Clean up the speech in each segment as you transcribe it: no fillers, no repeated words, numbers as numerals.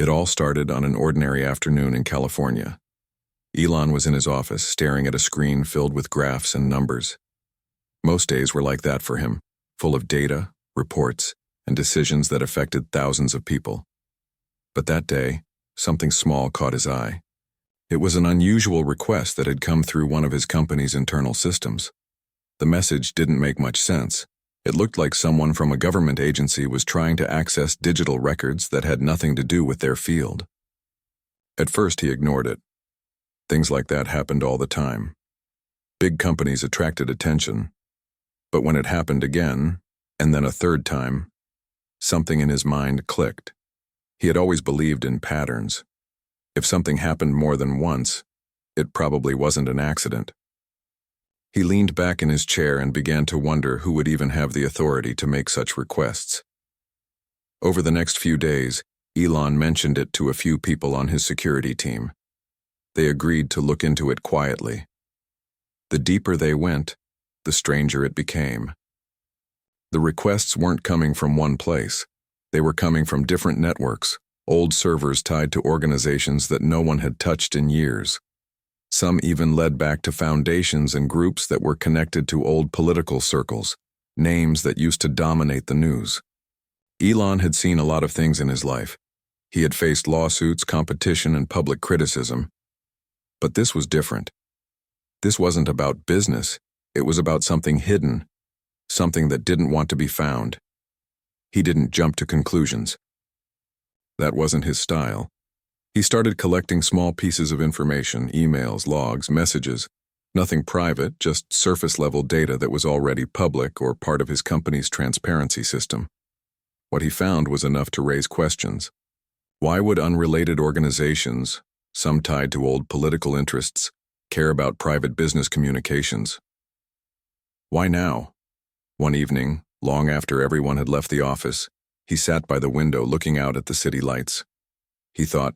It all started on an ordinary afternoon in California. Elon was in his office, staring at a screen filled with graphs and numbers. Most days were like that for him, full of data, reports, and decisions that affected thousands of people. But that day, something small caught his eye. It was an unusual request that had come through one of his company's internal systems. The message didn't make much sense. It looked like someone from a government agency was trying to access digital records that had nothing to do with their field. At first, he ignored it. Things like that happened all the time. Big companies attracted attention. But when it happened again, and then a third time, something in his mind clicked. He had always believed in patterns. If something happened more than once, it probably wasn't an accident. He leaned back in his chair and began to wonder who would even have the authority to make such requests. Over the next few days, Elon mentioned it to a few people on his security team. They agreed to look into it quietly. The deeper they went, the stranger it became. The requests weren't coming from one place. They were coming from different networks, old servers tied to organizations that no one had touched in years. Some even led back to foundations and groups that were connected to old political circles, names that used to dominate the news. Elon had seen a lot of things in his life. He had faced lawsuits, competition, and public criticism. But this was different. This wasn't about business. It was about something hidden, something that didn't want to be found. He didn't jump to conclusions. That wasn't his style. He started collecting small pieces of information, emails, logs, messages, nothing private, just surface-level data that was already public or part of his company's transparency system. What he found was enough to raise questions. Why would unrelated organizations, some tied to old political interests, care about private business communications? Why now? One evening, long after everyone had left the office, he sat by the window looking out at the city lights. He thought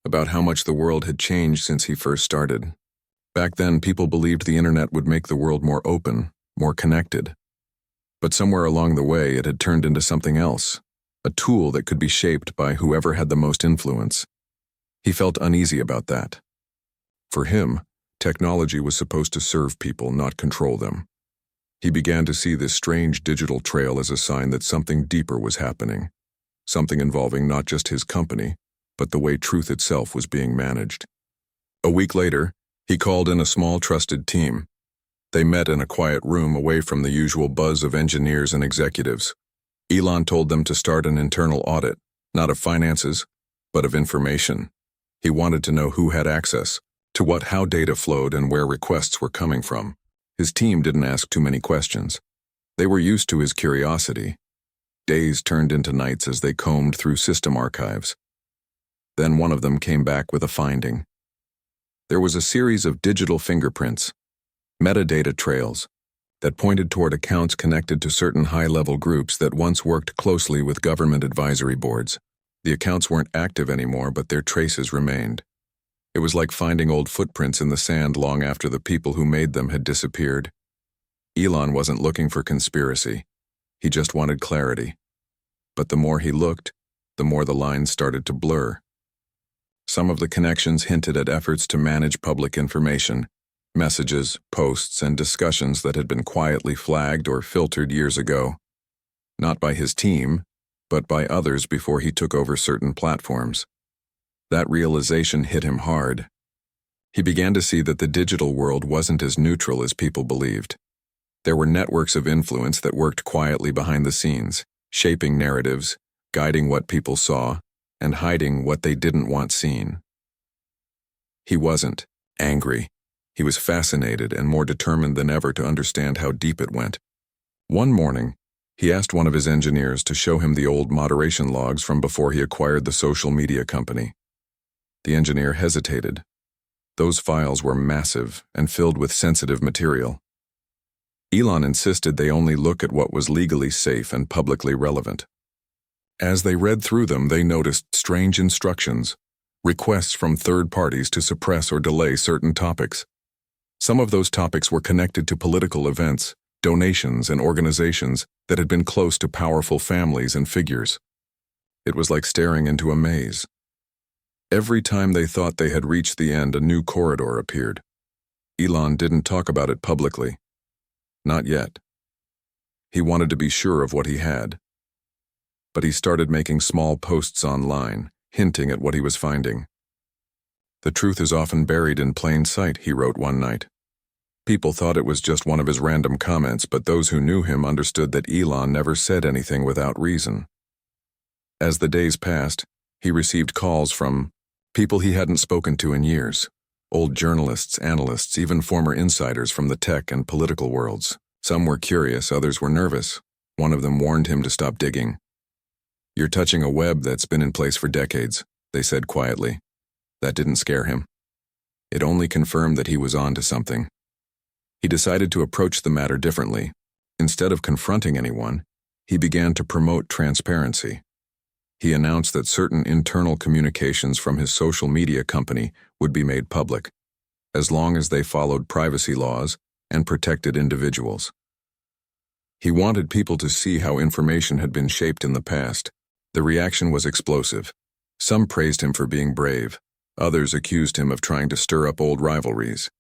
about how much the world had changed since he first started. Back then, people believed the internet would make the world more open, more connected. But somewhere along the way, it had turned into something else, a tool that could be shaped by whoever had the most influence. He felt uneasy about that. For him, technology was supposed to serve people, not control them. He began to see this strange digital trail as a sign that something deeper was happening, something involving not just his company, but the way truth itself was being managed. A week later, he called in a small trusted team. They met in a quiet room away from the usual buzz of engineers and executives. Elon told them to start an internal audit, not of finances, but of information. He wanted to know who had access, to how data flowed and where requests were coming from. His team didn't ask too many questions. They were used to his curiosity. Days turned into nights as they combed through system archives. Then one of them came back with a finding. There was a series of digital fingerprints, metadata trails, that pointed toward accounts connected to certain high-level groups that once worked closely with government advisory boards. The accounts weren't active anymore, but their traces remained. It was like finding old footprints in the sand long after the people who made them had disappeared. Elon wasn't looking for conspiracy. He just wanted clarity. But the more he looked, the more the lines started to blur. Some of the connections hinted at efforts to manage public information, messages, posts, and discussions that had been quietly flagged or filtered years ago. Not by his team, but by others before he took over certain platforms. That realization hit him hard. He began to see that the digital world wasn't as neutral as people believed. There were networks of influence that worked quietly behind the scenes, shaping narratives, guiding what people saw, and hiding what they didn't want seen. He wasn't angry. He was fascinated and more determined than ever to understand how deep it went. One morning, he asked one of his engineers to show him the old moderation logs from before he acquired the social media company. The engineer hesitated. Those files were massive and filled with sensitive material. Elon insisted they only look at what was legally safe and publicly relevant. As they read through them, they noticed strange instructions, requests from third parties to suppress or delay certain topics. Some of those topics were connected to political events, donations, and organizations that had been close to powerful families and figures. It was like staring into a maze. Every time they thought they had reached the end, a new corridor appeared. Elon didn't talk about it publicly. Not yet. He wanted to be sure of what he had. But he started making small posts online, hinting at what he was finding. "The truth is often buried in plain sight," he wrote one night. People thought it was just one of his random comments, but those who knew him understood that Elon never said anything without reason. As the days passed, he received calls from people he hadn't spoken to in years, old journalists, analysts, even former insiders from the tech and political worlds. Some were curious, others were nervous. One of them warned him to stop digging. "You're touching a web that's been in place for decades," they said quietly. That didn't scare him. It only confirmed that he was on to something. He decided to approach the matter differently. Instead of confronting anyone, he began to promote transparency. He announced that certain internal communications from his social media company would be made public, as long as they followed privacy laws and protected individuals. He wanted people to see how information had been shaped in the past. The reaction was explosive. Some praised him for being brave. Others accused him of trying to stir up old rivalries.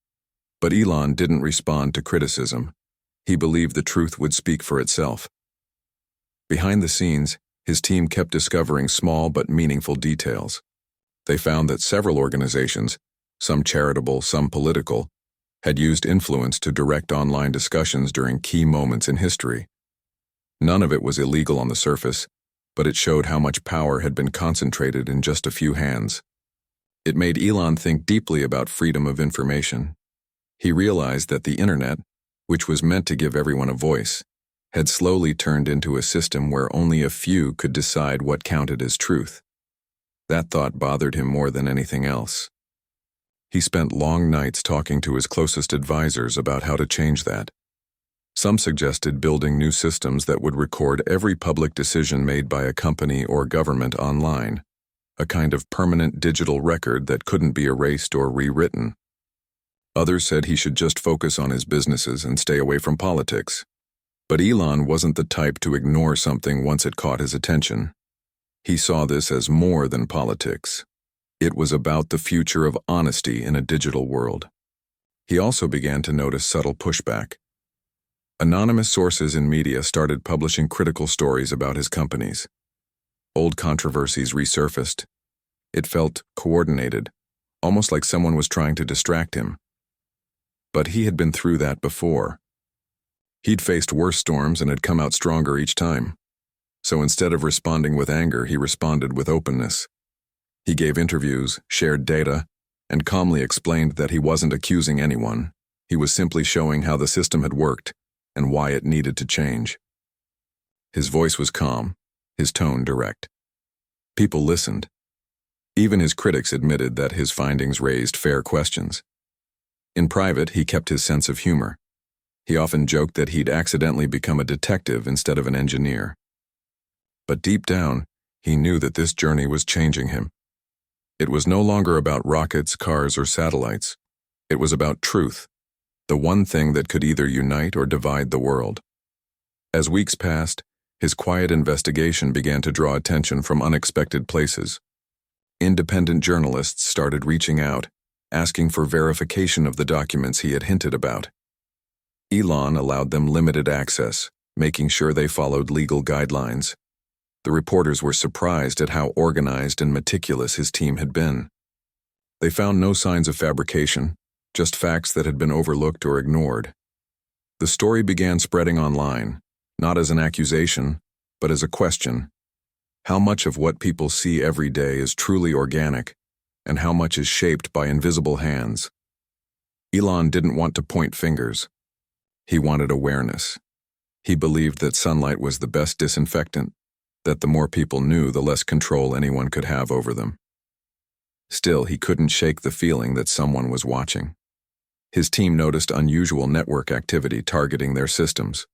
But Elon didn't respond to criticism. He believed the truth would speak for itself. Behind the scenes, his team kept discovering small but meaningful details. They found that several organizations, some charitable, some political, had used influence to direct online discussions during key moments in history. None of it was illegal on the surface, but it showed how much power had been concentrated in just a few hands. It made Elon think deeply about freedom of information. He realized that the internet, which was meant to give everyone a voice, had slowly turned into a system where only a few could decide what counted as truth. That thought bothered him more than anything else. He spent long nights talking to his closest advisors about how to change that. Some suggested building new systems that would record every public decision made by a company or government online, a kind of permanent digital record that couldn't be erased or rewritten. Others said he should just focus on his businesses and stay away from politics. But Elon wasn't the type to ignore something once it caught his attention. He saw this as more than politics. It was about the future of honesty in a digital world. He also began to notice subtle pushback. Anonymous sources in media started publishing critical stories about his companies. Old controversies resurfaced. It felt coordinated, almost like someone was trying to distract him. But he had been through that before. He'd faced worse storms and had come out stronger each time. So instead of responding with anger, he responded with openness. He gave interviews, shared data, and calmly explained that he wasn't accusing anyone. He was simply showing how the system had worked and why it needed to change. His voice was calm, his tone direct. People listened. Even his critics admitted that his findings raised fair questions. In private, he kept his sense of humor. He often joked that he'd accidentally become a detective instead of an engineer. But deep down, he knew that this journey was changing him. It was no longer about rockets, cars, or satellites. It was about truth, the one thing that could either unite or divide the world. As weeks passed, his quiet investigation began to draw attention from unexpected places. Independent journalists started reaching out, asking for verification of the documents he had hinted about. Elon allowed them limited access, making sure they followed legal guidelines. The reporters were surprised at how organized and meticulous his team had been. They found no signs of fabrication, just facts that had been overlooked or ignored. The story began spreading online, not as an accusation, but as a question. How much of what people see every day is truly organic, and how much is shaped by invisible hands? Elon didn't want to point fingers. He wanted awareness. He believed that sunlight was the best disinfectant, that the more people knew, the less control anyone could have over them. Still, he couldn't shake the feeling that someone was watching. His team noticed unusual network activity targeting their systems.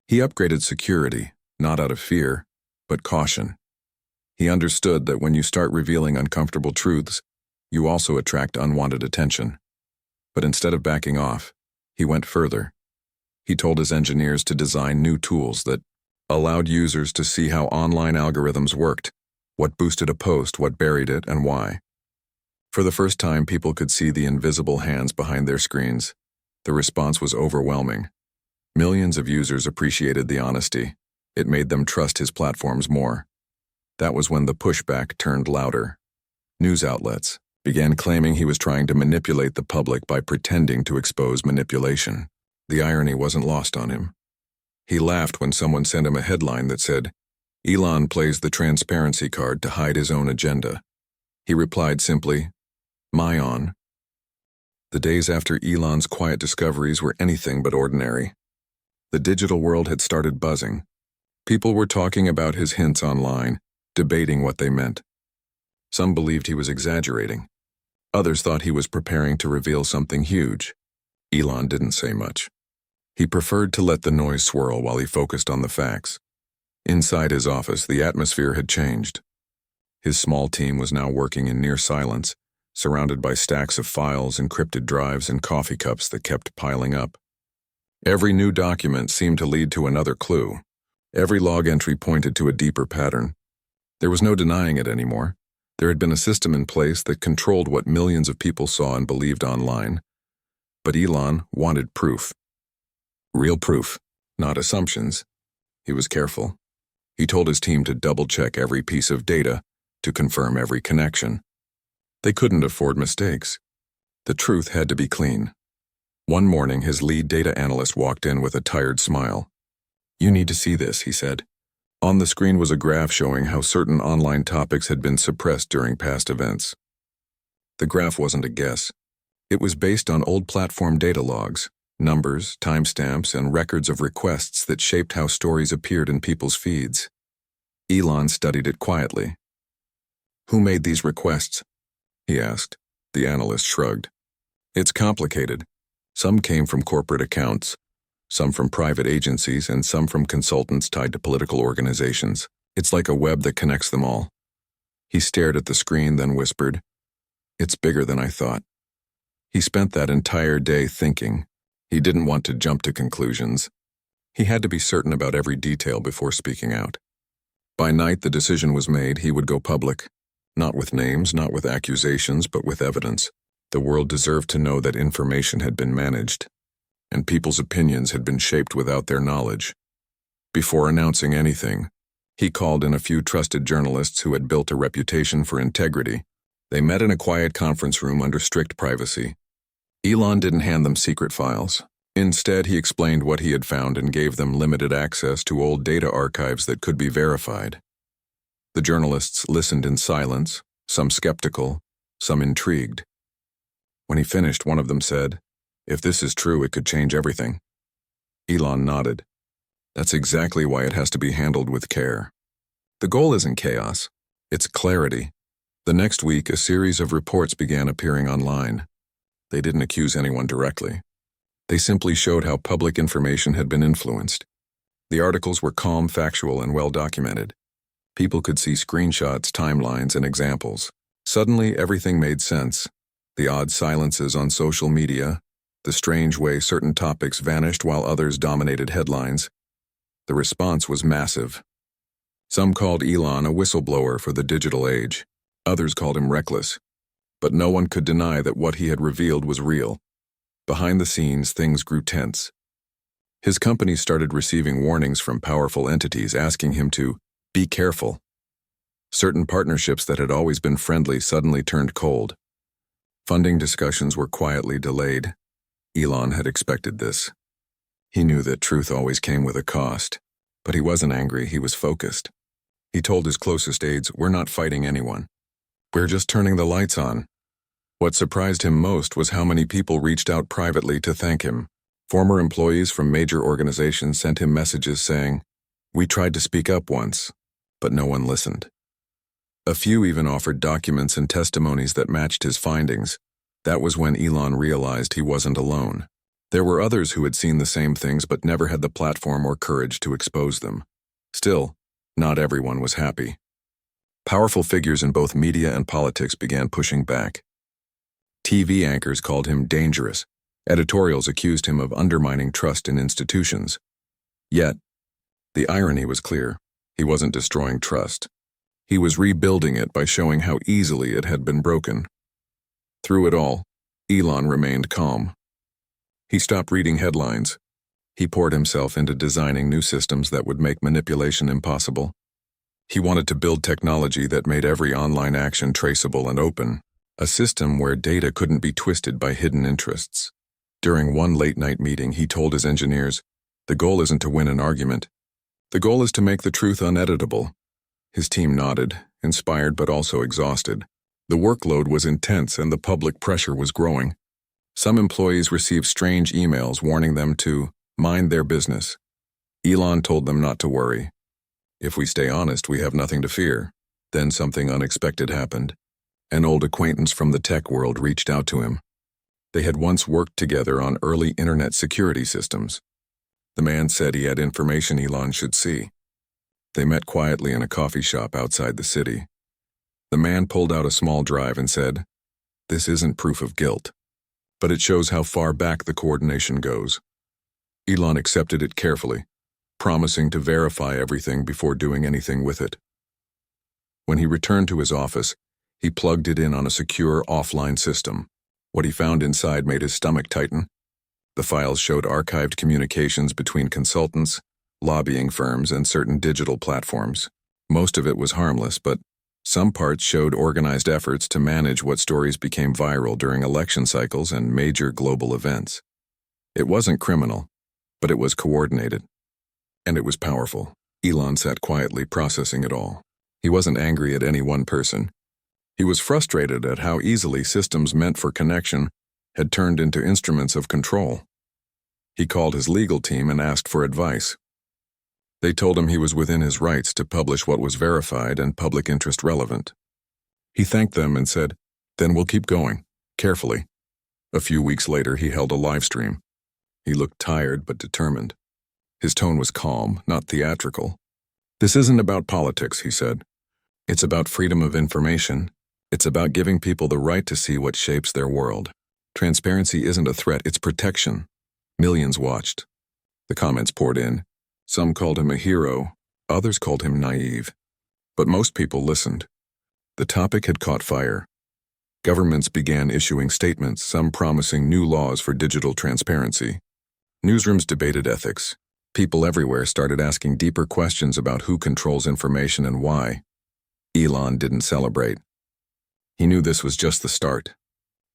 He upgraded security, not out of fear, but caution. He understood that when you start revealing uncomfortable truths, you also attract unwanted attention. But instead of backing off, he went further. He told his engineers to design new tools that allowed users to see how online algorithms worked, what boosted a post, what buried it, and why. For the first time, people could see the invisible hands behind their screens. The response was overwhelming. Millions of users appreciated the honesty. It made them trust his platforms more. That was when the pushback turned louder. News outlets began claiming he was trying to manipulate the public by pretending to expose manipulation. The irony wasn't lost on him. He laughed when someone sent him a headline that said, "Elon plays the transparency card to hide his own agenda." He replied simply, "My on." The days after Elon's quiet discoveries were anything but ordinary. The digital world had started buzzing. People were talking about his hints online, debating what they meant. Some believed he was exaggerating. Others thought he was preparing to reveal something huge. Elon didn't say much. He preferred to let the noise swirl while he focused on the facts. Inside his office, the atmosphere had changed. His small team was now working in near silence, surrounded by stacks of files, encrypted drives, and coffee cups that kept piling up. Every new document seemed to lead to another clue. Every log entry pointed to a deeper pattern. There was no denying it anymore. There had been a system in place that controlled what millions of people saw and believed online. But Elon wanted proof. Real proof, not assumptions. He was careful. He told his team to double-check every piece of data, to confirm every connection. They couldn't afford mistakes. The truth had to be clean. One morning, his lead data analyst walked in with a tired smile. "You need to see this," he said. On the screen was a graph showing how certain online topics had been suppressed during past events. The graph wasn't a guess. It was based on old platform data logs, numbers, timestamps, and records of requests that shaped how stories appeared in people's feeds. Elon studied it quietly. "Who made these requests?" he asked. The analyst shrugged. "It's complicated. Some came from corporate accounts, some from private agencies, and some from consultants tied to political organizations. It's like a web that connects them all." He stared at the screen, then whispered, "It's bigger than I thought." He spent that entire day thinking. He didn't want to jump to conclusions. He had to be certain about every detail before speaking out. By night, the decision was made. He would go public. Not with names, not with accusations, but with evidence. The world deserved to know that information had been managed, and people's opinions had been shaped without their knowledge. Before announcing anything, he called in a few trusted journalists who had built a reputation for integrity. They met in a quiet conference room under strict privacy. Elon didn't hand them secret files. Instead, he explained what he had found and gave them limited access to old data archives that could be verified. The journalists listened in silence, some skeptical, some intrigued. When he finished, one of them said, "If this is true, it could change everything." Elon nodded. "That's exactly why it has to be handled with care. The goal isn't chaos, it's clarity." The next week, a series of reports began appearing online. They didn't accuse anyone directly. They simply showed how public information had been influenced. The articles were calm, factual, and well-documented. People could see screenshots, timelines, and examples. Suddenly, everything made sense. The odd silences on social media, the strange way certain topics vanished while others dominated headlines. The response was massive. Some called Elon a whistleblower for the digital age. Others called him reckless. But no one could deny that what he had revealed was real. Behind the scenes, things grew tense. His company started receiving warnings from powerful entities asking him to be careful. Certain partnerships that had always been friendly suddenly turned cold. Funding discussions were quietly delayed. Elon had expected this. He knew that truth always came with a cost, but he wasn't angry, he was focused. He told his closest aides, "We're not fighting anyone. We're just turning the lights on." What surprised him most was how many people reached out privately to thank him. Former employees from major organizations sent him messages saying, "We tried to speak up once, but no one listened." A few even offered documents and testimonies that matched his findings. That was when Elon realized he wasn't alone. There were others who had seen the same things but never had the platform or courage to expose them. Still, not everyone was happy. Powerful figures in both media and politics began pushing back. TV anchors called him dangerous. Editorials accused him of undermining trust in institutions. Yet, the irony was clear. He wasn't destroying trust. He was rebuilding it by showing how easily it had been broken. Through it all, Elon remained calm. He stopped reading headlines. He poured himself into designing new systems that would make manipulation impossible. He wanted to build technology that made every online action traceable and open, a system where data couldn't be twisted by hidden interests. During one late-night meeting, he told his engineers, "The goal isn't to win an argument. The goal is to make the truth uneditable." His team nodded, inspired but also exhausted. The workload was intense and the public pressure was growing. Some employees received strange emails warning them to mind their business. Elon told them not to worry. "If we stay honest, we have nothing to fear." Then something unexpected happened. An old acquaintance from the tech world reached out to him. They had once worked together on early internet security systems. The man said he had information Elon should see. They met quietly in a coffee shop outside the city. The man pulled out a small drive and said, "This isn't proof of guilt, but it shows how far back the coordination goes." Elon accepted it carefully, promising to verify everything before doing anything with it. When he returned to his office, he plugged it in on a secure offline system. What he found inside made his stomach tighten. The files showed archived communications between consultants, lobbying firms, and certain digital platforms. Most of it was harmless, but some parts showed organized efforts to manage what stories became viral during election cycles and major global events. It wasn't criminal, but it was coordinated. And it was powerful. Elon sat quietly processing it all. He wasn't angry at any one person. He was frustrated at how easily systems meant for connection had turned into instruments of control. He called his legal team and asked for advice. They told him he was within his rights to publish what was verified and public interest relevant. He thanked them and said, "Then we'll keep going, carefully." A few weeks later, he held a live stream. He looked tired but determined. His tone was calm, not theatrical. "This isn't about politics," he said. "It's about freedom of information. It's about giving people the right to see what shapes their world. Transparency isn't a threat, it's protection." Millions watched. The comments poured in. Some called him a hero, others called him naive. But most people listened. The topic had caught fire. Governments began issuing statements, some promising new laws for digital transparency. Newsrooms debated ethics. People everywhere started asking deeper questions about who controls information and why. Elon didn't celebrate. He knew this was just the start.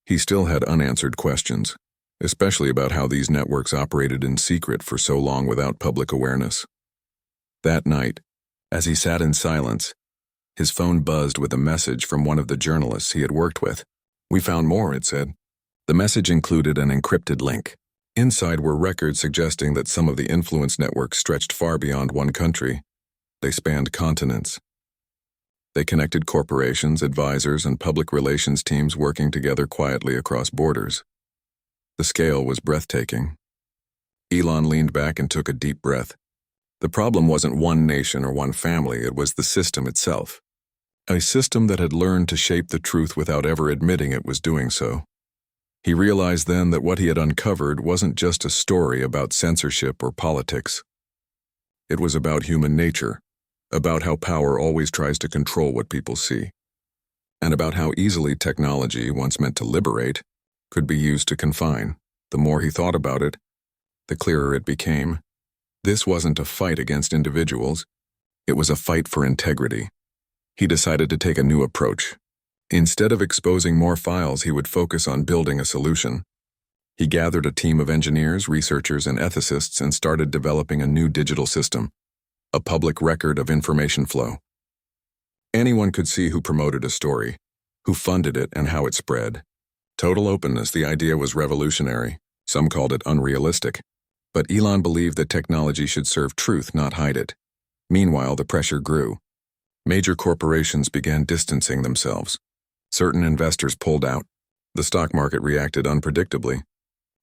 He still had unanswered questions, especially about how these networks operated in secret for so long without public awareness. That night, as he sat in silence, his phone buzzed with a message from one of the journalists he had worked with. "We found more," it said. The message included an encrypted link. Inside were records suggesting that some of the influence networks stretched far beyond one country. They spanned continents. They connected corporations, advisors, and public relations teams working together quietly across borders. The scale was breathtaking. Elon leaned back and took a deep breath. The problem wasn't one nation or one family, it was the system itself. A system that had learned to shape the truth without ever admitting it was doing so. He realized then that what he had uncovered wasn't just a story about censorship or politics. It was about human nature, about how power always tries to control what people see, and about how easily technology, once meant to liberate, could be used to confine. The more he thought about it, the clearer it became. This wasn't a fight against individuals, it was a fight for integrity. He decided to take a new approach. Instead of exposing more files, he would focus on building a solution. He gathered a team of engineers, researchers, and ethicists and started developing a new digital system, a public record of information flow. Anyone could see who promoted a story, who funded it, and how it spread. Total openness, the idea was revolutionary. Some called it unrealistic. But Elon believed that technology should serve truth, not hide it. Meanwhile, the pressure grew. Major corporations began distancing themselves. Certain investors pulled out. The stock market reacted unpredictably.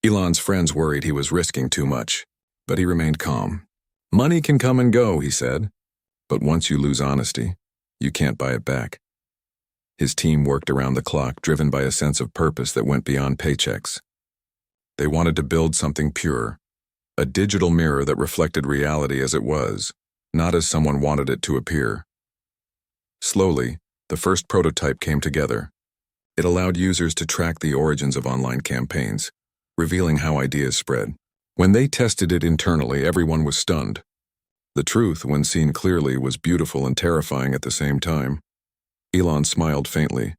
Elon's friends worried he was risking too much, but he remained calm. "Money can come and go," he said, "but once you lose honesty, you can't buy it back." His team worked around the clock, driven by a sense of purpose that went beyond paychecks. They wanted to build something pure, a digital mirror that reflected reality as it was, not as someone wanted it to appear. Slowly, the first prototype came together. It allowed users to track the origins of online campaigns, revealing how ideas spread. When they tested it internally, everyone was stunned. The truth, when seen clearly, was beautiful and terrifying at the same time. Elon smiled faintly.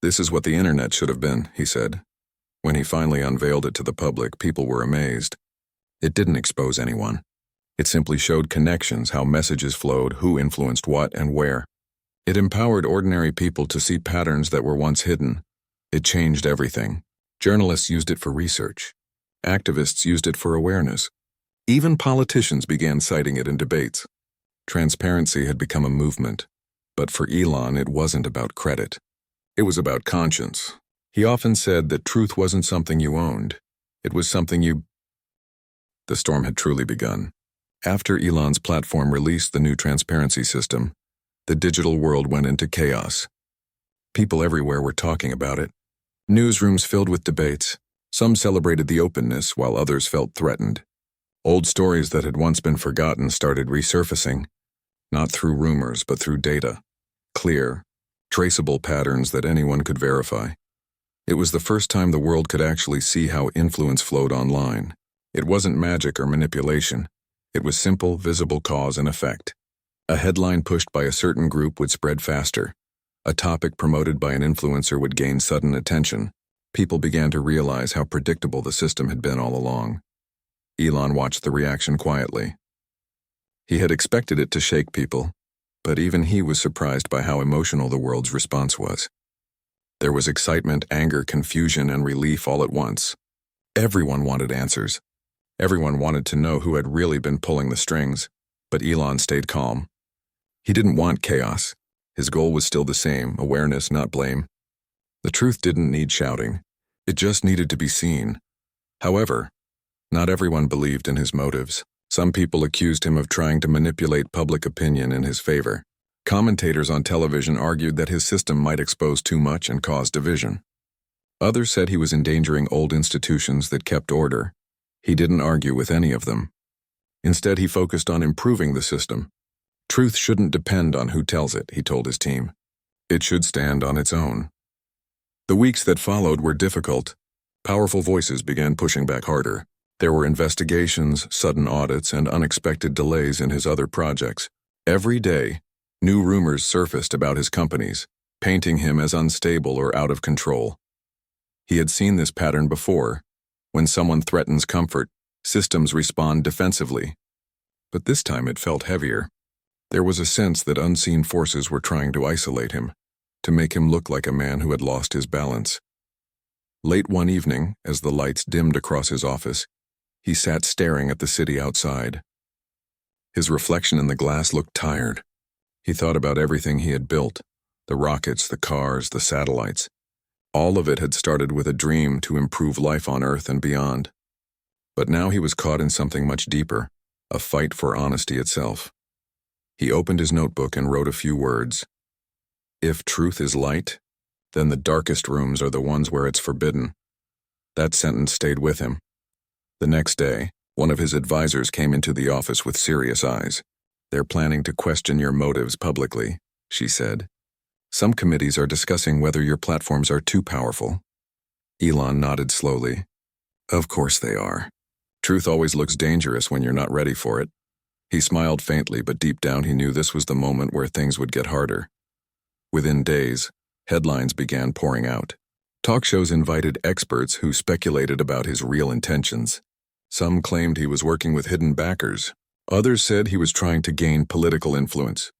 "This is what the internet should have been," he said. When he finally unveiled it to the public, people were amazed. It didn't expose anyone. It simply showed connections, how messages flowed, who influenced what, and where. It empowered ordinary people to see patterns that were once hidden. It changed everything. Journalists used it for research. Activists used it for awareness. Even politicians began citing it in debates. Transparency had become a movement. But for Elon, it wasn't about credit. It was about conscience. He often said that truth wasn't something you owned. It was something you... The storm had truly begun. After Elon's platform released the new transparency system, the digital world went into chaos. People everywhere were talking about it. Newsrooms filled with debates. Some celebrated the openness, while others felt threatened. Old stories that had once been forgotten started resurfacing, not through rumors, but through data. Clear, traceable patterns that anyone could verify. It was the first time the world could actually see how influence flowed online. It wasn't magic or manipulation. It was simple, visible cause and effect. A headline pushed by a certain group would spread faster. A topic promoted by an influencer would gain sudden attention. People began to realize how predictable the system had been all along. Elon watched the reaction quietly. He had expected it to shake people, but even he was surprised by how emotional the world's response was. There was excitement, anger, confusion, and relief all at once. Everyone wanted answers. Everyone wanted to know who had really been pulling the strings, but Elon stayed calm. He didn't want chaos. His goal was still the same: awareness, not blame. The truth didn't need shouting. It just needed to be seen. However, not everyone believed in his motives. Some people accused him of trying to manipulate public opinion in his favor. Commentators on television argued that his system might expose too much and cause division. Others said he was endangering old institutions that kept order. He didn't argue with any of them. Instead, he focused on improving the system. Truth shouldn't depend on who tells it, he told his team. It should stand on its own. The weeks that followed were difficult. Powerful voices began pushing back harder. There were investigations, sudden audits, and unexpected delays in his other projects. Every day, new rumors surfaced about his companies, painting him as unstable or out of control. He had seen this pattern before. When someone threatens comfort, systems respond defensively. But this time it felt heavier. There was a sense that unseen forces were trying to isolate him, to make him look like a man who had lost his balance. Late one evening, as the lights dimmed across his office, he sat staring at the city outside. His reflection in the glass looked tired. He thought about everything he had built, the rockets, the cars, the satellites. All of it had started with a dream to improve life on Earth and beyond. But now he was caught in something much deeper, a fight for honesty itself. He opened his notebook and wrote a few words. "If truth is light, then the darkest rooms are the ones where it's forbidden." That sentence stayed with him. The next day, one of his advisors came into the office with serious eyes. "They're planning to question your motives publicly," she said. "Some committees are discussing whether your platforms are too powerful." Elon nodded slowly. "Of course they are. Truth always looks dangerous when you're not ready for it." He smiled faintly, but deep down he knew this was the moment where things would get harder. Within days, headlines began pouring out. Talk shows invited experts who speculated about his real intentions. Some claimed he was working with hidden backers. Others said he was trying to gain political influence.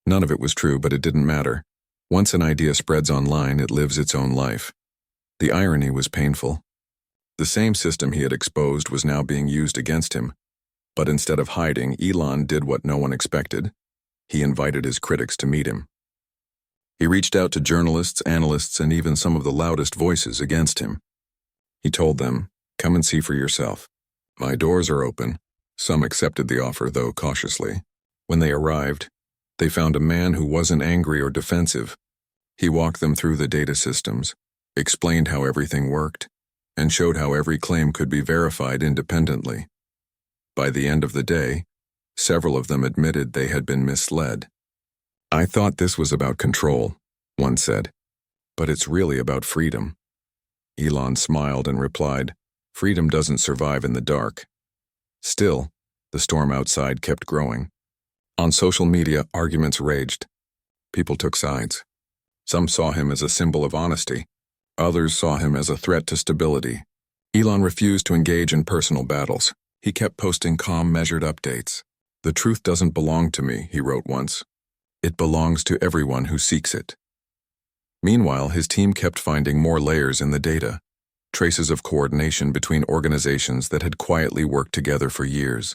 None of it was true, but it didn't matter. Once an idea spreads online, it lives its own life. The irony was painful. The same system he had exposed was now being used against him. But instead of hiding, Elon did what no one expected. He invited his critics to meet him. He reached out to journalists, analysts, and even some of the loudest voices against him. He told them, "Come and see for yourself. My doors are open." Some accepted the offer, though cautiously. When they arrived, they found a man who wasn't angry or defensive. He walked them through the data systems, explained how everything worked, and showed how every claim could be verified independently. By the end of the day, several of them admitted they had been misled. "I thought this was about control," one said. But it's really about freedom. Elon smiled and replied, "Freedom doesn't survive in the dark." Still, the storm outside kept growing. On social media, arguments raged. People took sides. Some saw him as a symbol of honesty. Others saw him as a threat to stability. Elon refused to engage in personal battles. He kept posting calm, measured updates. "The truth doesn't belong to me," he wrote once. "It belongs to everyone who seeks it." Meanwhile, his team kept finding more layers in the data, traces of coordination between organizations that had quietly worked together for years.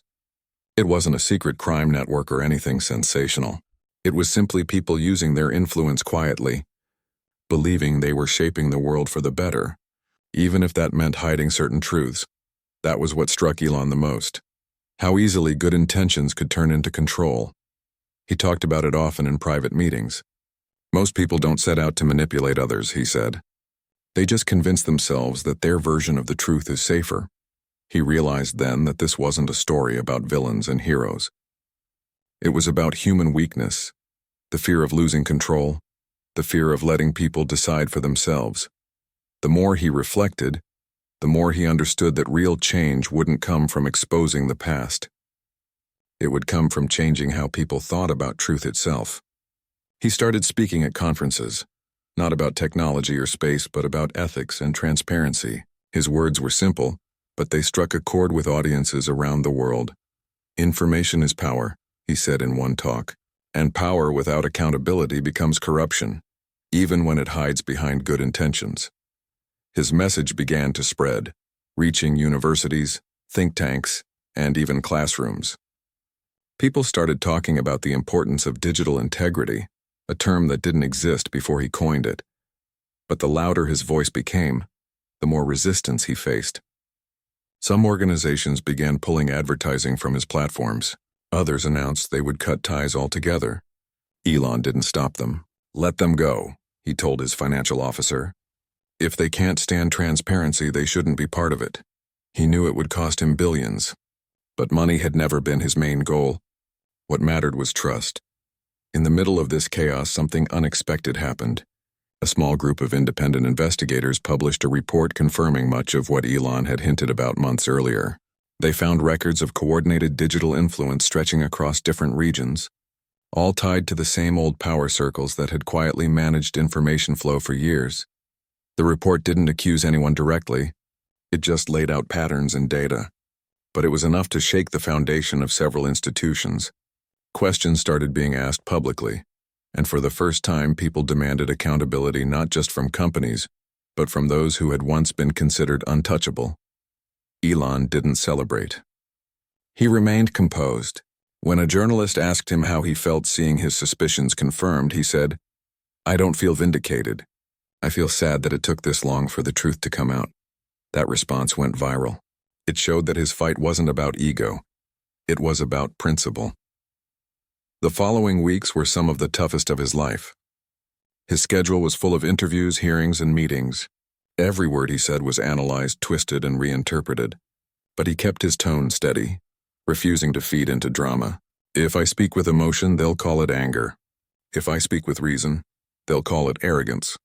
It wasn't a secret crime network or anything sensational. It was simply people using their influence quietly, believing they were shaping the world for the better, even if that meant hiding certain truths. That was what struck Elon the most. How easily good intentions could turn into control. He talked about it often in private meetings. "Most people don't set out to manipulate others," he said. "They just convince themselves that their version of the truth is safer." He realized then that this wasn't a story about villains and heroes. It was about human weakness, the fear of losing control, the fear of letting people decide for themselves. The more he reflected, the more he understood that real change wouldn't come from exposing the past. It would come from changing how people thought about truth itself. He started speaking at conferences, not about technology or space, but about ethics and transparency. His words were simple, but they struck a chord with audiences around the world. "Information is power," he said in one talk, "and power without accountability becomes corruption, even when it hides behind good intentions." His message began to spread, reaching universities, think tanks, and even classrooms. People started talking about the importance of digital integrity, a term that didn't exist before he coined it. But the louder his voice became, the more resistance he faced. Some organizations began pulling advertising from his platforms. Others announced they would cut ties altogether. Elon didn't stop them. "Let them go," he told his financial officer. "If they can't stand transparency, they shouldn't be part of it." He knew it would cost him billions. But money had never been his main goal. What mattered was trust. In the middle of this chaos, something unexpected happened. A small group of independent investigators published a report confirming much of what Elon had hinted about months earlier. They found records of coordinated digital influence stretching across different regions, all tied to the same old power circles that had quietly managed information flow for years. The report didn't accuse anyone directly. It just laid out patterns and data. But it was enough to shake the foundation of several institutions. Questions started being asked publicly, and for the first time people demanded accountability not just from companies, but from those who had once been considered untouchable. Elon didn't celebrate. He remained composed. When a journalist asked him how he felt seeing his suspicions confirmed, he said, "I don't feel vindicated. I feel sad that it took this long for the truth to come out." That response went viral. It showed that his fight wasn't about ego. It was about principle. The following weeks were some of the toughest of his life. His schedule was full of interviews, hearings, and meetings. Every word he said was analyzed, twisted, and reinterpreted. But he kept his tone steady, refusing to feed into drama. "If I speak with emotion, they'll call it anger. If I speak with reason, they'll call it arrogance.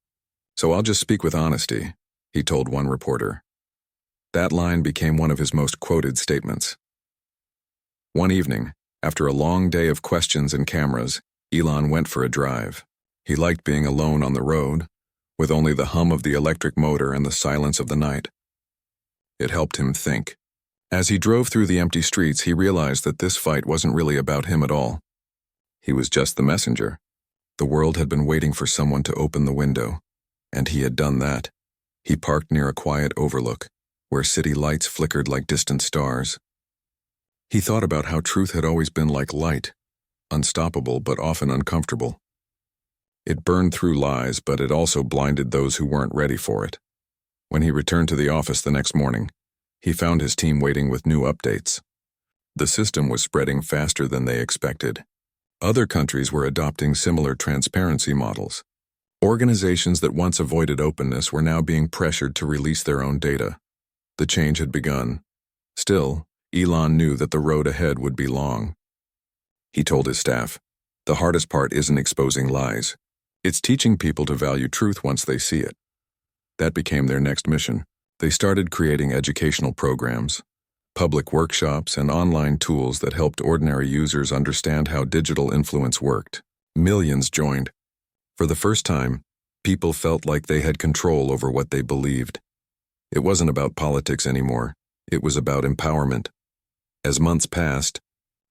So I'll just speak with honesty," he told one reporter. That line became one of his most quoted statements. One evening, after a long day of questions and cameras, Elon went for a drive. He liked being alone on the road, with only the hum of the electric motor and the silence of the night. It helped him think. As he drove through the empty streets, he realized that this fight wasn't really about him at all. He was just the messenger. The world had been waiting for someone to open the window, and he had done that. He parked near a quiet overlook, where city lights flickered like distant stars. He thought about how truth had always been like light, unstoppable but often uncomfortable. It burned through lies, but it also blinded those who weren't ready for it. When he returned to the office the next morning, he found his team waiting with new updates. The system was spreading faster than they expected. Other countries were adopting similar transparency models. Organizations that once avoided openness were now being pressured to release their own data. The change had begun. Still, Elon knew that the road ahead would be long. He told his staff, "The hardest part isn't exposing lies. It's teaching people to value truth once they see it. That became their next mission. They started creating educational programs, public workshops, and online tools that helped ordinary users understand how digital influence worked. Millions joined. For the first time, people felt like they had control over what they believed. It wasn't about politics anymore. It was about empowerment. As months passed,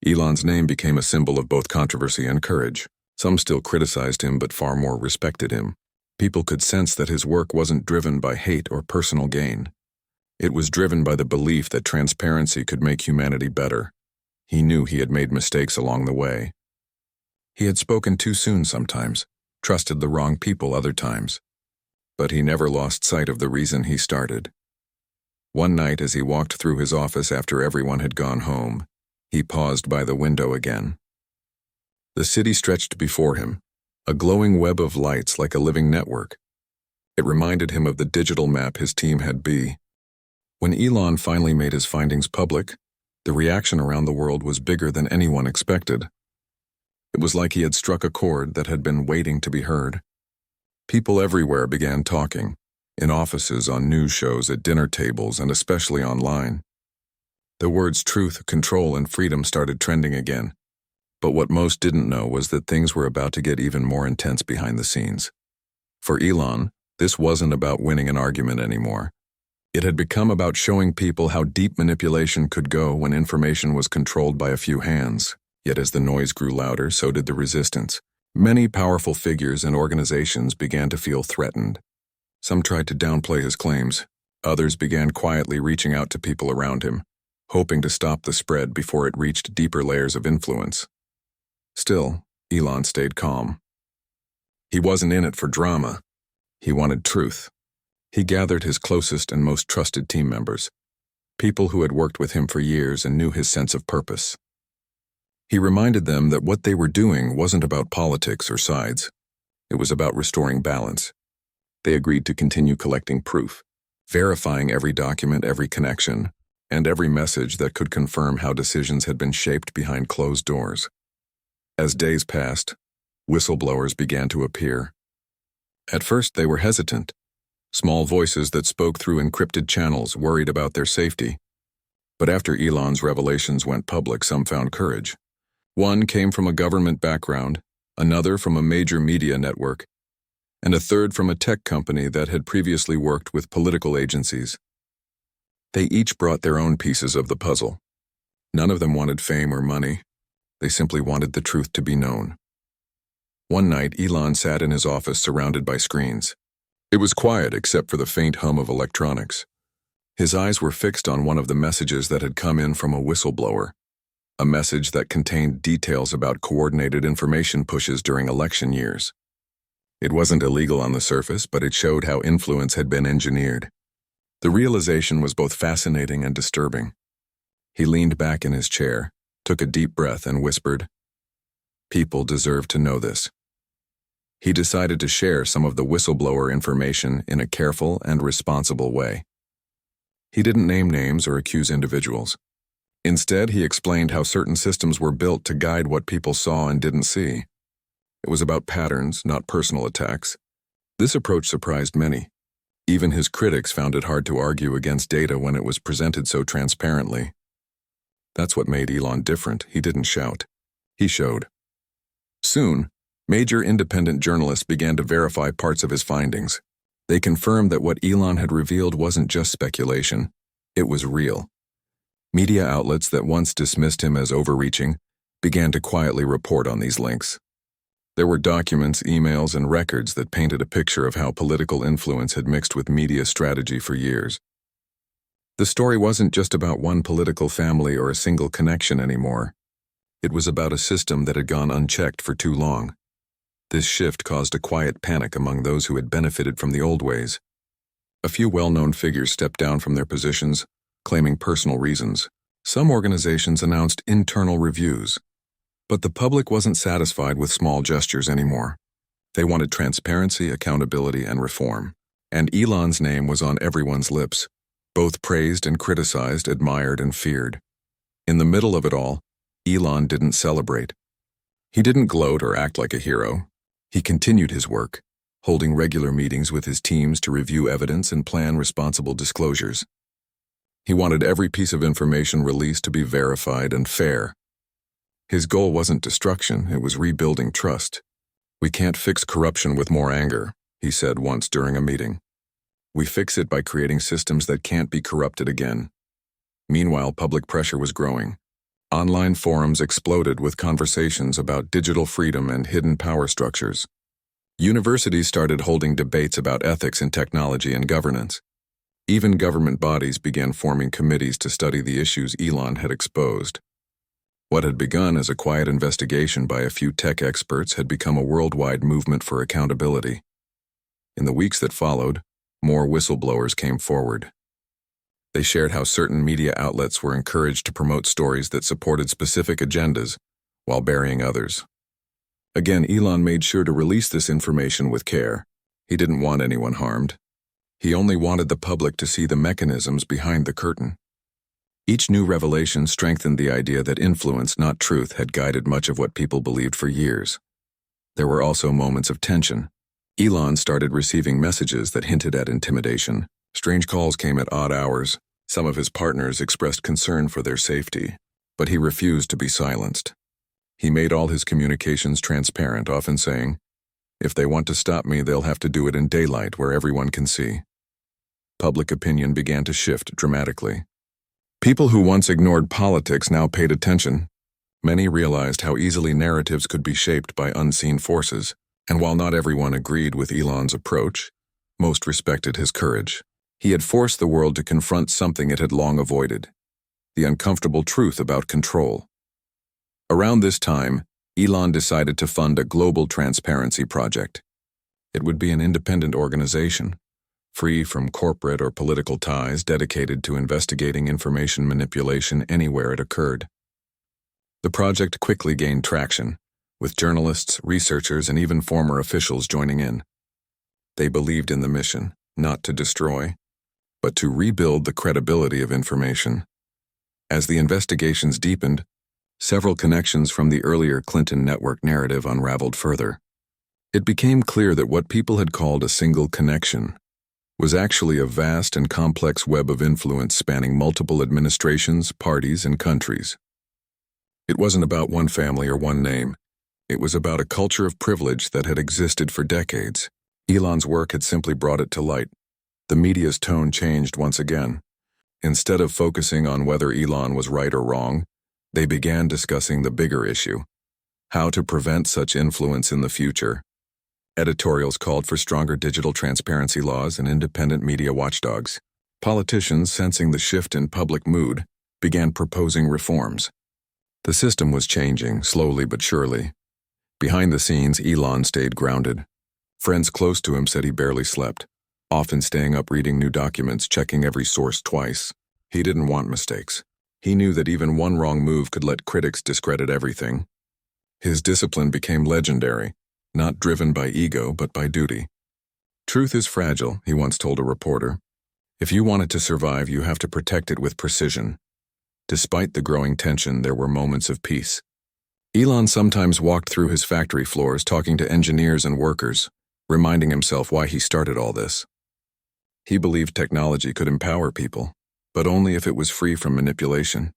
Elon's name became a symbol of both controversy and courage. Some still criticized him, but far more respected him. People could sense that his work wasn't driven by hate or personal gain. It was driven by the belief that transparency could make humanity better. He knew he had made mistakes along the way. He had spoken too soon sometimes, trusted the wrong people other times. But he never lost sight of the reason he started. One night, as he walked through his office after everyone had gone home, he paused by the window again. The city stretched before him, a glowing web of lights like a living network. It reminded him of the digital map his team had built. When Elon finally made his findings public, the reaction around the world was bigger than anyone expected. It was like he had struck a chord that had been waiting to be heard. People everywhere began talking, in offices, on news shows, at dinner tables, and especially online. The words truth, control, and freedom started trending again. But what most didn't know was that things were about to get even more intense behind the scenes. For Elon, this wasn't about winning an argument anymore. It had become about showing people how deep manipulation could go when information was controlled by a few hands. Yet as the noise grew louder, so did the resistance. Many powerful figures and organizations began to feel threatened. Some tried to downplay his claims. Others began quietly reaching out to people around him, hoping to stop the spread before it reached deeper layers of influence. Still, Elon stayed calm. He wasn't in it for drama. He wanted truth. He gathered his closest and most trusted team members, people who had worked with him for years and knew his sense of purpose. He reminded them that what they were doing wasn't about politics or sides. It was about restoring balance. They agreed to continue collecting proof, verifying every document, every connection, and every message that could confirm how decisions had been shaped behind closed doors. As days passed, whistleblowers began to appear. At first, they were hesitant, small voices that spoke through encrypted channels, worried about their safety. But after Elon's revelations went public, some found courage. One came from a government background, another from a major media network, and a third from a tech company that had previously worked with political agencies. They each brought their own pieces of the puzzle. None of them wanted fame or money. They simply wanted the truth to be known. One night, Elon sat in his office surrounded by screens. It was quiet except for the faint hum of electronics. His eyes were fixed on one of the messages that had come in from a whistleblower, a message that contained details about coordinated information pushes during election years. It wasn't illegal on the surface, but it showed how influence had been engineered. The realization was both fascinating and disturbing. He leaned back in his chair, took a deep breath, and whispered, "People deserve to know this." He decided to share some of the whistleblower information in a careful and responsible way. He didn't name names or accuse individuals. Instead, he explained how certain systems were built to guide what people saw and didn't see. It was about patterns, not personal attacks. This approach surprised many. Even his critics found it hard to argue against data when it was presented so transparently. That's what made Elon different. He didn't shout. He showed. Soon, major independent journalists began to verify parts of his findings. They confirmed that what Elon had revealed wasn't just speculation. It was real. Media outlets that once dismissed him as overreaching began to quietly report on these links. There were documents, emails, and records that painted a picture of how political influence had mixed with media strategy for years. The story wasn't just about one political family or a single connection anymore. It was about a system that had gone unchecked for too long. This shift caused a quiet panic among those who had benefited from the old ways. A few well-known figures stepped down from their positions, claiming personal reasons. Some organizations announced internal reviews. But the public wasn't satisfied with small gestures anymore. They wanted transparency, accountability, and reform. And Elon's name was on everyone's lips, both praised and criticized, admired and feared. In the middle of it all, Elon didn't celebrate. He didn't gloat or act like a hero. He continued his work, holding regular meetings with his teams to review evidence and plan responsible disclosures. He wanted every piece of information released to be verified and fair. His goal wasn't destruction, it was rebuilding trust. "We can't fix corruption with more anger," he said once during a meeting. "We fix it by creating systems that can't be corrupted again." Meanwhile, public pressure was growing. Online forums exploded with conversations about digital freedom and hidden power structures. Universities started holding debates about ethics in technology and governance. Even government bodies began forming committees to study the issues Elon had exposed. What had begun as a quiet investigation by a few tech experts had become a worldwide movement for accountability. In the weeks that followed, more whistleblowers came forward. They shared how certain media outlets were encouraged to promote stories that supported specific agendas while burying others. Again, Elon made sure to release this information with care. He didn't want anyone harmed. He only wanted the public to see the mechanisms behind the curtain. Each new revelation strengthened the idea that influence, not truth, had guided much of what people believed for years. There were also moments of tension. Elon started receiving messages that hinted at intimidation. Strange calls came at odd hours. Some of his partners expressed concern for their safety, but he refused to be silenced. He made all his communications transparent, often saying, "If they want to stop me, they'll have to do it in daylight where everyone can see." Public opinion began to shift dramatically. People who once ignored politics now paid attention. Many realized how easily narratives could be shaped by unseen forces, and while not everyone agreed with Elon's approach, most respected his courage. He had forced the world to confront something it had long avoided: the uncomfortable truth about control. Around this time, Elon decided to fund a global transparency project. It would be an independent organization, free from corporate or political ties, dedicated to investigating information manipulation anywhere it occurred. The project quickly gained traction, with journalists, researchers, and even former officials joining in. They believed in the mission, not to destroy, but to rebuild the credibility of information. As the investigations deepened, several connections from the earlier Clinton network narrative unraveled further. It became clear that what people had called a single connection was actually a vast and complex web of influence spanning multiple administrations, parties, and countries. It wasn't about one family or one name. It was about a culture of privilege that had existed for decades. Elon's work had simply brought it to light. The media's tone changed once again. Instead of focusing on whether Elon was right or wrong, they began discussing the bigger issue: how to prevent such influence in the future. Editorials called for stronger digital transparency laws and independent media watchdogs. Politicians, sensing the shift in public mood, began proposing reforms. The system was changing, slowly but surely. Behind the scenes, Elon stayed grounded. Friends close to him said he barely slept, often staying up reading new documents, checking every source twice. He didn't want mistakes. He knew that even one wrong move could let critics discredit everything. His discipline became legendary, not driven by ego but by duty. "Truth is fragile," he once told a reporter. "If you want it to survive, you have to protect it with precision." Despite the growing tension, there were moments of peace. Elon sometimes walked through his factory floors talking to engineers and workers, reminding himself why he started all this. He believed technology could empower people, but only if it was free from manipulation.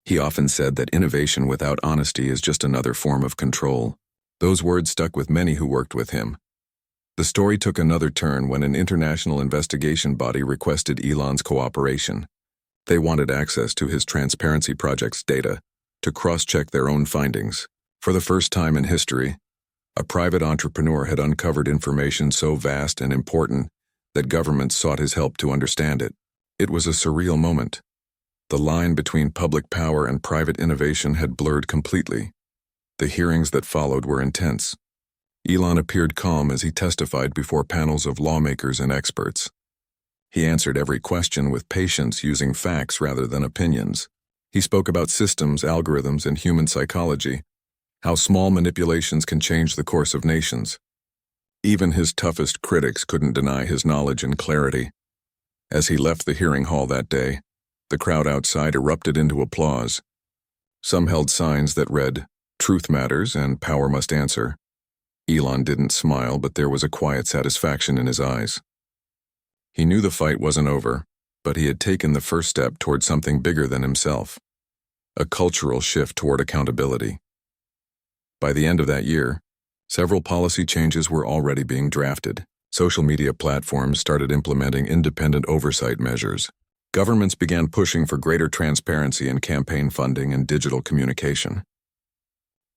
He often said that innovation without honesty is just another form of control. Those words stuck with many who worked with him. The story took another turn when an international investigation body requested Elon's cooperation. They wanted access to his transparency project's data to cross-check their own findings. For the first time in history, a private entrepreneur had uncovered information so vast and important that governments sought his help to understand it. It was a surreal moment. The line between public power and private innovation had blurred completely. The hearings that followed were intense. Elon appeared calm as he testified before panels of lawmakers and experts. He answered every question with patience, using facts rather than opinions. He spoke about systems, algorithms, and human psychology, how small manipulations can change the course of nations. Even his toughest critics couldn't deny his knowledge and clarity. As he left the hearing hall that day, the crowd outside erupted into applause. Some held signs that read, "Truth matters and power must answer." Elon didn't smile, but there was a quiet satisfaction in his eyes. He knew the fight wasn't over, but he had taken the first step toward something bigger than himself. A cultural shift toward accountability. By the end of that year, several policy changes were already being drafted. Social media platforms started implementing independent oversight measures. Governments began pushing for greater transparency in campaign funding and digital communication.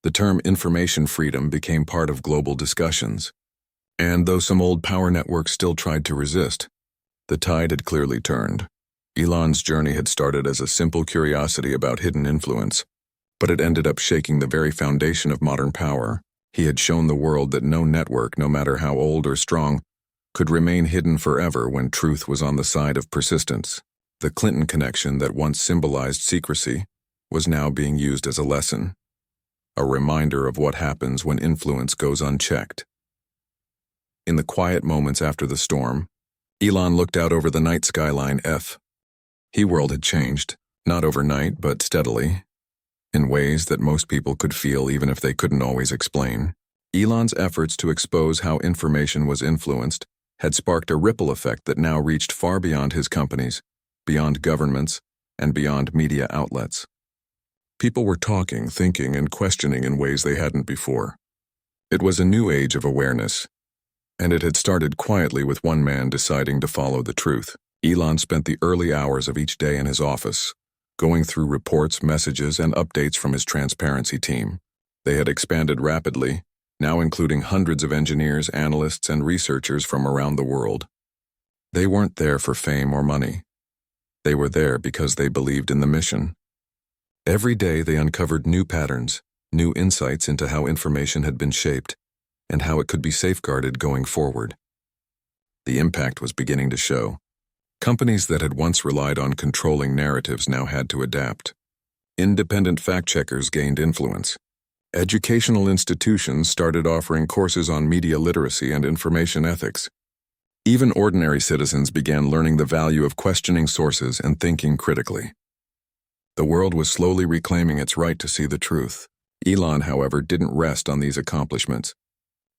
The term information freedom became part of global discussions. And though some old power networks still tried to resist, the tide had clearly turned. Elon's journey had started as a simple curiosity about hidden influence, but it ended up shaking the very foundation of modern power. He had shown the world that no network, no matter how old or strong, could remain hidden forever when truth was on the side of persistence. The Clinton connection that once symbolized secrecy was now being used as a lesson, a reminder of what happens when influence goes unchecked. In the quiet moments after the storm, Elon looked out over the night skyline. His world had changed, not overnight, but steadily, in ways that most people could feel even if they couldn't always explain. Elon's efforts to expose how information was influenced had sparked a ripple effect that now reached far beyond his companies, beyond governments, and beyond media outlets. People were talking, thinking, and questioning in ways they hadn't before. It was a new age of awareness, and it had started quietly with one man deciding to follow the truth. Elon spent the early hours of each day in his office, going through reports, messages, and updates from his transparency team. They had expanded rapidly, now including hundreds of engineers, analysts, and researchers from around the world. They weren't there for fame or money. They were there because they believed in the mission. Every day they uncovered new patterns, new insights into how information had been shaped, and how it could be safeguarded going forward. The impact was beginning to show. Companies that had once relied on controlling narratives now had to adapt. Independent fact-checkers gained influence. Educational institutions started offering courses on media literacy and information ethics. Even ordinary citizens began learning the value of questioning sources and thinking critically. The world was slowly reclaiming its right to see the truth. Elon, however, didn't rest on these accomplishments.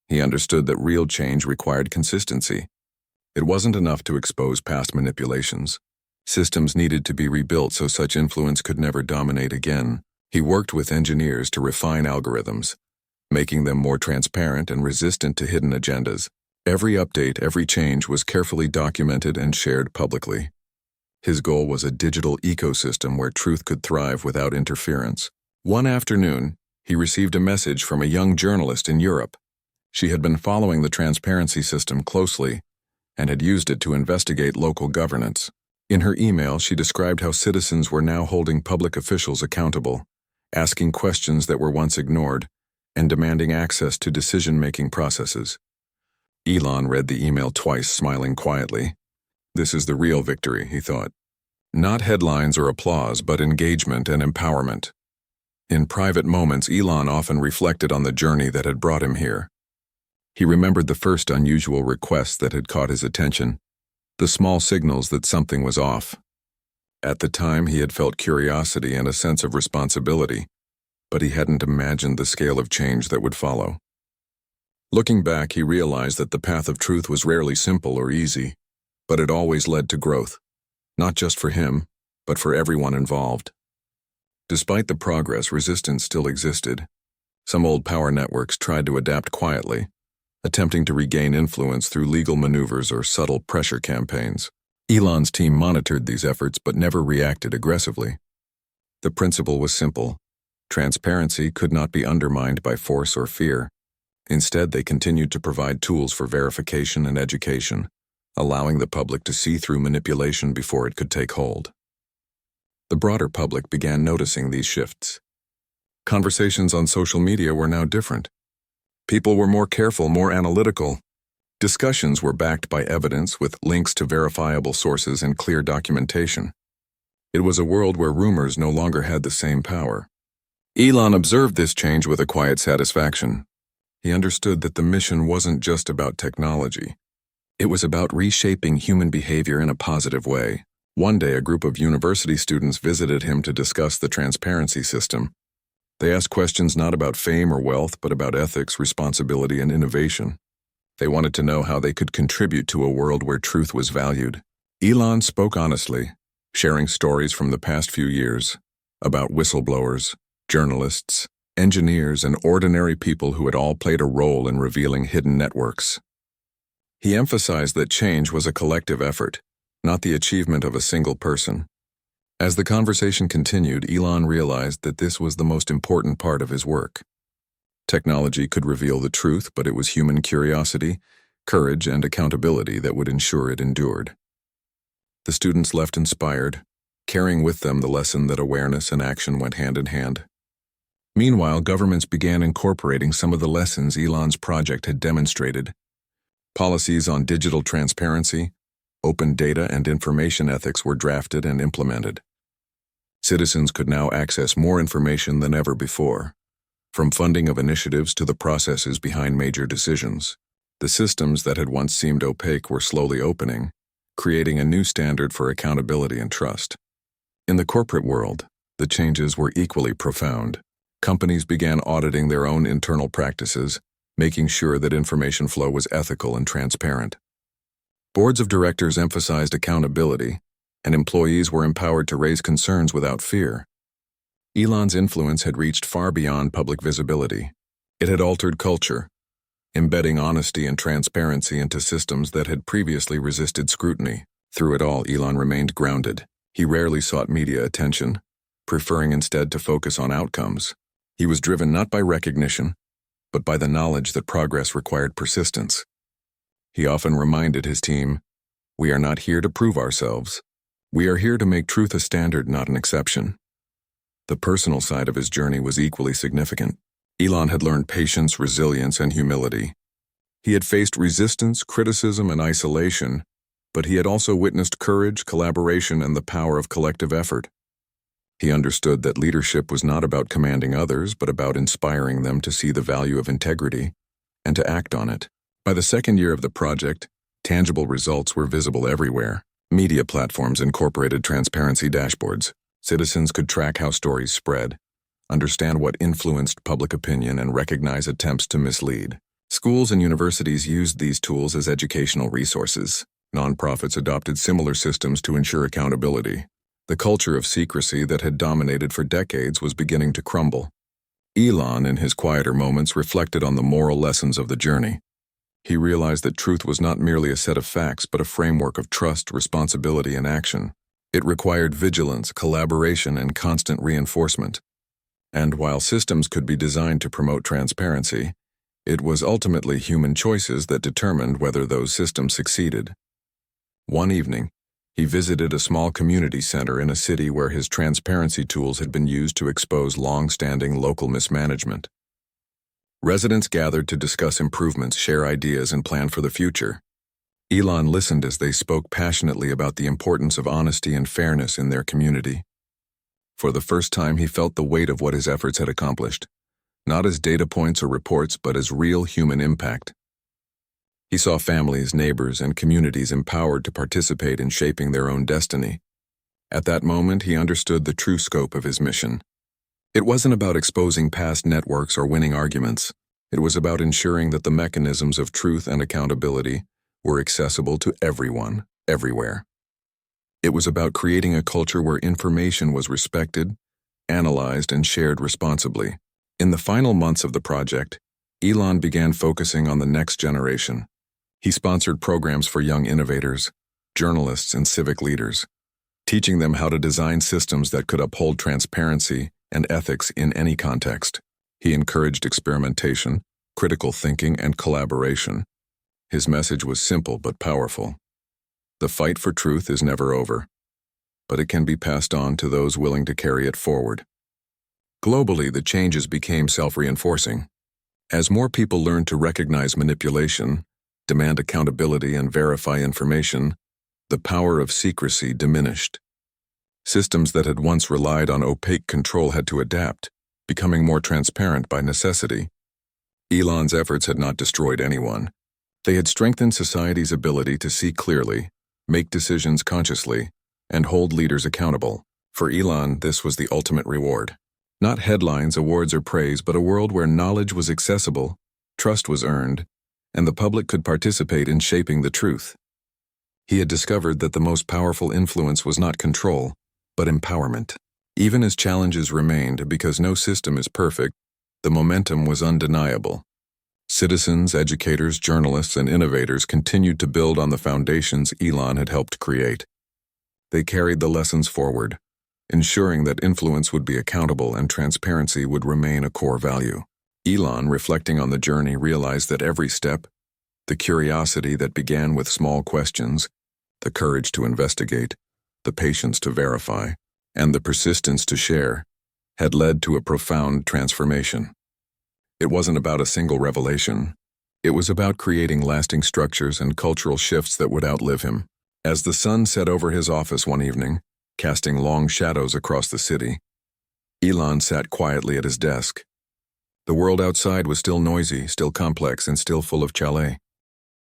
He understood that real change required consistency. It wasn't enough to expose past manipulations. Systems needed to be rebuilt so such influence could never dominate again. He worked with engineers to refine algorithms, making them more transparent and resistant to hidden agendas. Every update, every change was carefully documented and shared publicly. His goal was a digital ecosystem where truth could thrive without interference. One afternoon, he received a message from a young journalist in Europe. She had been following the transparency system closely and had used it to investigate local governance. In her email, she described how citizens were now holding public officials accountable, asking questions that were once ignored, and demanding access to decision-making processes. Elon read the email twice, smiling quietly. This is the real victory, he thought. Not headlines or applause, but engagement and empowerment. In private moments, Elon often reflected on the journey that had brought him here. He remembered the first unusual request that had caught his attention, the small signals that something was off. At the time, he had felt curiosity and a sense of responsibility, but he hadn't imagined the scale of change that would follow. Looking back, he realized that the path of truth was rarely simple or easy, but it always led to growth, not just for him, but for everyone involved. Despite the progress, resistance still existed. Some old power networks tried to adapt quietly, attempting to regain influence through legal maneuvers or subtle pressure campaigns. Elon's team monitored these efforts but never reacted aggressively. The principle was simple. Transparency could not be undermined by force or fear. Instead, they continued to provide tools for verification and education, allowing the public to see through manipulation before it could take hold. The broader public began noticing these shifts. Conversations on social media were now different. People were more careful, more analytical. Discussions were backed by evidence with links to verifiable sources and clear documentation. It was a world where rumors no longer had the same power. Elon observed this change with a quiet satisfaction. He understood that the mission wasn't just about technology. It was about reshaping human behavior in a positive way. One day, a group of university students visited him to discuss the transparency system. They asked questions not about fame or wealth, but about ethics, responsibility, and innovation. They wanted to know how they could contribute to a world where truth was valued. Elon spoke honestly, sharing stories from the past few years about whistleblowers, journalists, engineers, and ordinary people who had all played a role in revealing hidden networks. He emphasized that change was a collective effort, not the achievement of a single person. As the conversation continued, Elon realized that this was the most important part of his work. Technology could reveal the truth, but it was human curiosity, courage, and accountability that would ensure it endured. The students left inspired, carrying with them the lesson that awareness and action went hand in hand. Meanwhile, governments began incorporating some of the lessons Elon's project had demonstrated. Policies on digital transparency, open data, and information ethics were drafted and implemented. Citizens could now access more information than ever before, from funding of initiatives to the processes behind major decisions. The systems that had once seemed opaque were slowly opening, creating a new standard for accountability and trust. In the corporate world, the changes were equally profound. Companies began auditing their own internal practices, making sure that information flow was ethical and transparent. Boards of directors emphasized accountability, and employees were empowered to raise concerns without fear. Elon's influence had reached far beyond public visibility. It had altered culture, embedding honesty and transparency into systems that had previously resisted scrutiny. Through it all, Elon remained grounded. He rarely sought media attention, preferring instead to focus on outcomes. He was driven not by recognition, but by the knowledge that progress required persistence. He often reminded his team, "We are not here to prove ourselves. We are here to make truth a standard, not an exception." The personal side of his journey was equally significant. Elon had learned patience, resilience, and humility. He had faced resistance, criticism, and isolation, but he had also witnessed courage, collaboration, and the power of collective effort. He understood that leadership was not about commanding others, but about inspiring them to see the value of integrity and to act on it. By the second year of the project, tangible results were visible everywhere. Media platforms incorporated transparency dashboards. Citizens could track how stories spread, understand what influenced public opinion, and recognize attempts to mislead. Schools and universities used these tools as educational resources. Nonprofits adopted similar systems to ensure accountability. The culture of secrecy that had dominated for decades was beginning to crumble. Elon, in his quieter moments, reflected on the moral lessons of the journey. He realized that truth was not merely a set of facts, but a framework of trust, responsibility, and action. It required vigilance, collaboration, and constant reinforcement. And while systems could be designed to promote transparency, it was ultimately human choices that determined whether those systems succeeded. One evening, he visited a small community center in a city where his transparency tools had been used to expose long-standing local mismanagement. Residents gathered to discuss improvements, share ideas, and plan for the future. Elon listened as they spoke passionately about the importance of honesty and fairness in their community. For the first time, he felt the weight of what his efforts had accomplished, not as data points or reports, but as real human impact. He saw families, neighbors, and communities empowered to participate in shaping their own destiny. At that moment, he understood the true scope of his mission. It wasn't about exposing past networks or winning arguments. It was about ensuring that the mechanisms of truth and accountability were accessible to everyone, everywhere. It was about creating a culture where information was respected, analyzed, and shared responsibly. In the final months of the project, Elon began focusing on the next generation. He sponsored programs for young innovators, journalists, and civic leaders, teaching them how to design systems that could uphold transparency and ethics in any context. He encouraged experimentation, critical thinking, and collaboration. His message was simple but powerful. The fight for truth is never over, but it can be passed on to those willing to carry it forward. Globally, the changes became self-reinforcing. As more people learned to recognize manipulation, demand accountability, and verify information, the power of secrecy diminished. Systems that had once relied on opaque control had to adapt, becoming more transparent by necessity. Elon's efforts had not destroyed anyone. They had strengthened society's ability to see clearly, make decisions consciously, and hold leaders accountable. For Elon, this was the ultimate reward. Not headlines, awards, or praise, but a world where knowledge was accessible, trust was earned, and the public could participate in shaping the truth. He had discovered that the most powerful influence was not control, but empowerment. Even as challenges remained, because no system is perfect, the momentum was undeniable. Citizens, educators, journalists, and innovators continued to build on the foundations Elon had helped create. They carried the lessons forward, ensuring that influence would be accountable and transparency would remain a core value. Elon, reflecting on the journey, realized that every step, the curiosity that began with small questions, the courage to investigate, the patience to verify, and the persistence to share, had led to a profound transformation. It wasn't about a single revelation. It was about creating lasting structures and cultural shifts that would outlive him. As the sun set over his office one evening, casting long shadows across the city, Elon sat quietly at his desk. The world outside was still noisy, still complex, and still full of challenge.